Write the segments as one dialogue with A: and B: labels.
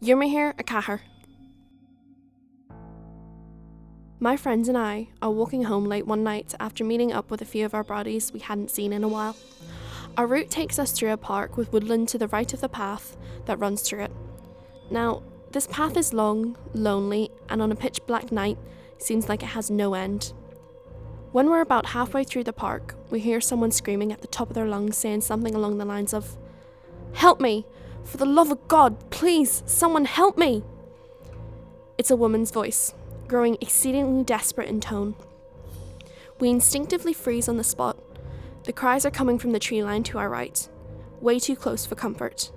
A: Yumihir a Cahar. My friends and I are walking home late one night after meeting up with a few of our buddies we hadn't seen in a while. Our route takes us through a park with woodland to the right of the path that runs through it. Now, this path is long, lonely, and on a pitch black night seems like it has no end. When we're about halfway through the park, we hear someone screaming at the top of their lungs, saying something along the lines of, "Help me! For the love of God, please, someone help me!" It's a woman's voice, growing exceedingly desperate in tone. We instinctively freeze on the spot. The cries are coming from the tree line to our right, way too close for comfort.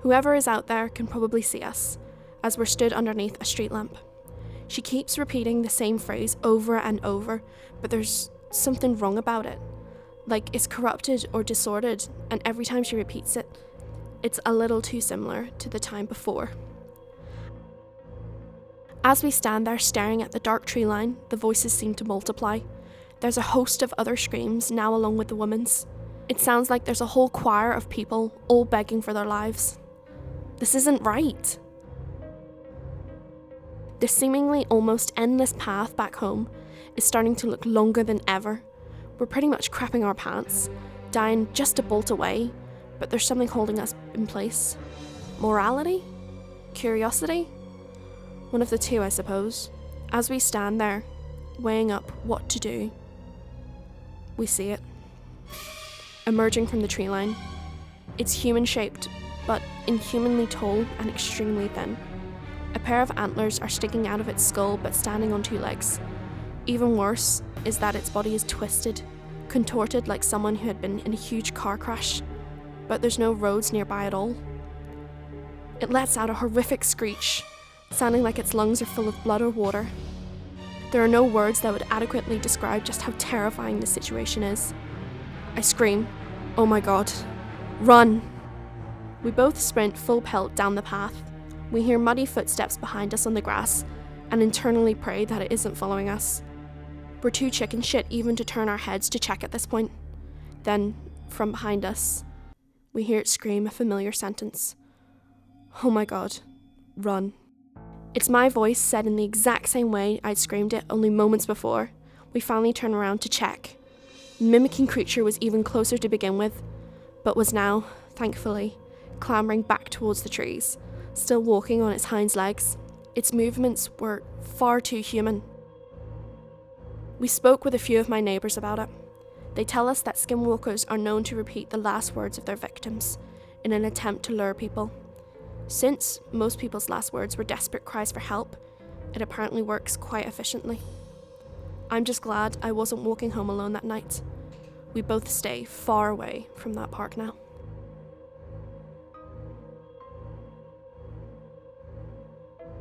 A: Whoever is out there can probably see us, as we're stood underneath a street lamp. She keeps repeating the same phrase over and over, but there's something wrong about it. Like it's corrupted or disordered, and every time she repeats it, it's a little too similar to the time before. As we stand there staring at the dark tree line, the voices seem to multiply. There's a host of other screams, now along with the woman's. It sounds like there's a whole choir of people, all begging for their lives. This isn't right. The seemingly almost endless path back home is starting to look longer than ever. We're pretty much crapping our pants, dying just a bolt away, but there's something holding us in place. Morality? Curiosity? One of the two, I suppose. As we stand there, weighing up what to do, we see it. Emerging from the tree line. It's human-shaped, but inhumanly tall and extremely thin. A pair of antlers are sticking out of its skull but standing on two legs. Even worse is that its body is twisted, contorted like someone who had been in a huge car crash, but there's no roads nearby at all. It lets out a horrific screech, sounding like its lungs are full of blood or water. There are no words that would adequately describe just how terrifying the situation is. I scream, "Oh my God, run!" We both sprint full pelt down the path. We hear muddy footsteps behind us on the grass and internally pray that it isn't following us. We're too chicken shit even to turn our heads to check at this point. Then, from behind us, we hear it scream a familiar sentence. "Oh my God, run." It's my voice said in the exact same way I'd screamed it only moments before. We finally turn around to check. The mimicking creature was even closer to begin with, but was now, thankfully, clambering back towards the trees, still walking on its hind legs. Its movements were far too human. We spoke with a few of my neighbours about it. They tell us that skinwalkers are known to repeat the last words of their victims in an attempt to lure people. Since most people's last words were desperate cries for help, it apparently works quite efficiently. I'm just glad I wasn't walking home alone that night. We both stay far away from that park now.